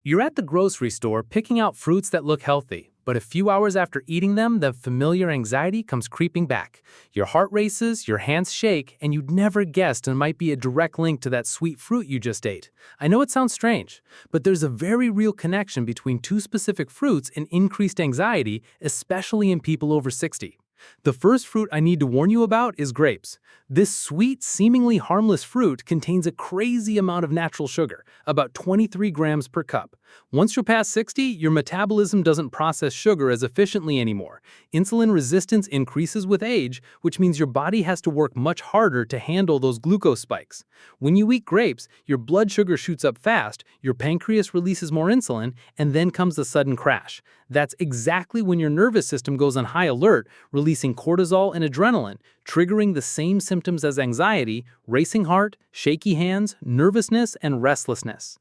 You're at the grocery store picking out fruits that look healthy, but a few hours after eating them, the familiar anxiety comes creeping back. Your heart races, your hands shake, and you'd never guessed it might be a direct link to that sweet fruit you just ate. I know it sounds strange, but there's a very real connection between two specific fruits and increased anxiety, especially in people over 60. The first fruit I need to warn you about is grapes. This sweet, seemingly harmless fruit contains a crazy amount of natural sugar, about 23 grams per cup. Once you're past 60, your metabolism doesn't process sugar as efficiently anymore. Insulin resistance increases with age, which means your body has to work much harder to handle those glucose spikes. When you eat grapes, your blood sugar shoots up fast, your pancreas releases more insulin, and then comes the sudden crash. That's exactly when your nervous system goes on high alert, releasing cortisol and adrenaline, triggering the same symptoms as anxiety: racing heart, shaky hands, nervousness, and restlessness.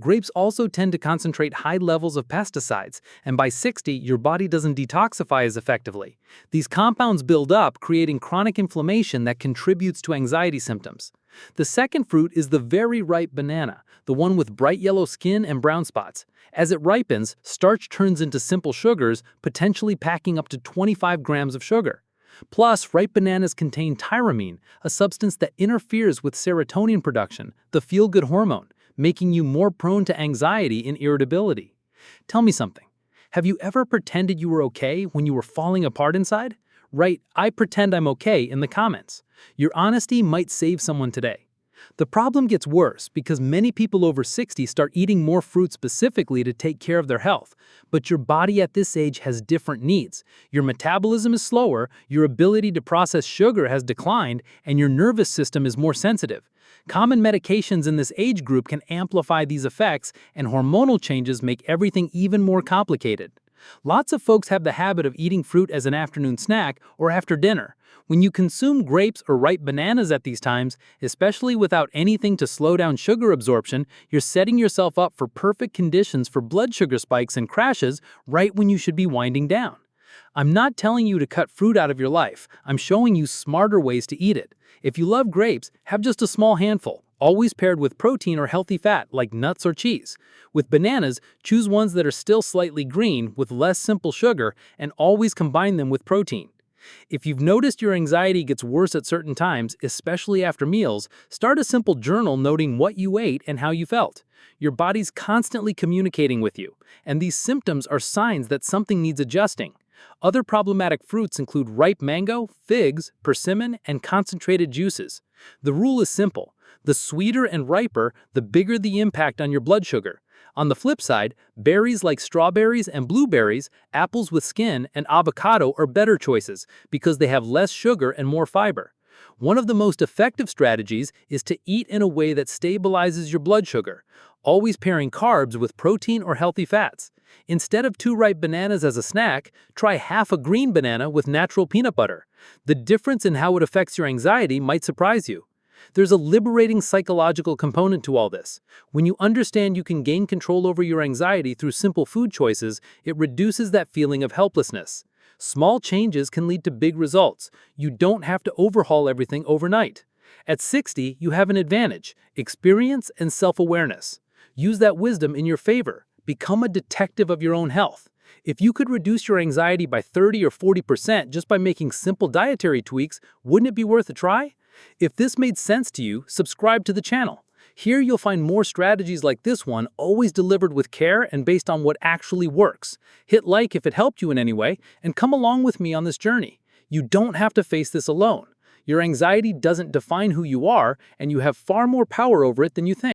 Grapes also tend to concentrate high levels of pesticides, and by 60, your body doesn't detoxify as effectively. These compounds build up, creating chronic inflammation that contributes to anxiety symptoms. The second fruit is the very ripe banana, the one with bright yellow skin and brown spots. As it ripens, starch turns into simple sugars, potentially packing up to 25 grams of sugar. Plus, ripe bananas contain tyramine, a substance that interferes with serotonin production, the feel-good hormone, making you more prone to anxiety and irritability. Tell me something. Have you ever pretended you were okay when you were falling apart inside? Write "I pretend I'm okay" in the comments. Your honesty might save someone today. The problem gets worse because many people over 60 start eating more fruit specifically to take care of their health. But your body at this age has different needs. Your metabolism is slower, your ability to process sugar has declined, and your nervous system is more sensitive. Common medications in this age group can amplify these effects, and hormonal changes make everything even more complicated. Lots of folks have the habit of eating fruit as an afternoon snack or after dinner. When you consume grapes or ripe bananas at these times, especially without anything to slow down sugar absorption, you're setting yourself up for perfect conditions for blood sugar spikes and crashes right when you should be winding down. I'm not telling you to cut fruit out of your life. I'm showing you smarter ways to eat it. If you love grapes, have just a small handful, always paired with protein or healthy fat like nuts or cheese. With bananas, choose ones that are still slightly green with less simple sugar, and always combine them with protein. If you've noticed your anxiety gets worse at certain times, especially after meals, start a simple journal noting what you ate and how you felt. Your body's constantly communicating with you, and these symptoms are signs that something needs adjusting. Other problematic fruits include ripe mango, figs, persimmon, and concentrated juices. The rule is simple. The sweeter and riper, the bigger the impact on your blood sugar. On the flip side, berries like strawberries and blueberries, apples with skin, and avocado are better choices because they have less sugar and more fiber. One of the most effective strategies is to eat in a way that stabilizes your blood sugar, always pairing carbs with protein or healthy fats. Instead of 2 ripe bananas as a snack, try half a green banana with natural peanut butter. The difference in how it affects your anxiety might surprise you. There's a liberating psychological component to all this. When you understand you can gain control over your anxiety through simple food choices, it reduces that feeling of helplessness. Small changes can lead to big results. You don't have to overhaul everything overnight. At 60, you have an advantage: experience and self-awareness. Use that wisdom in your favor. Become a detective of your own health. If you could reduce your anxiety by 30 or 40% just by making simple dietary tweaks, wouldn't it be worth a try? If this made sense to you, subscribe to the channel. Here you'll find more strategies like this one, always delivered with care and based on what actually works. Hit like if it helped you in any way, and come along with me on this journey. You don't have to face this alone. Your anxiety doesn't define who you are, and you have far more power over it than you think.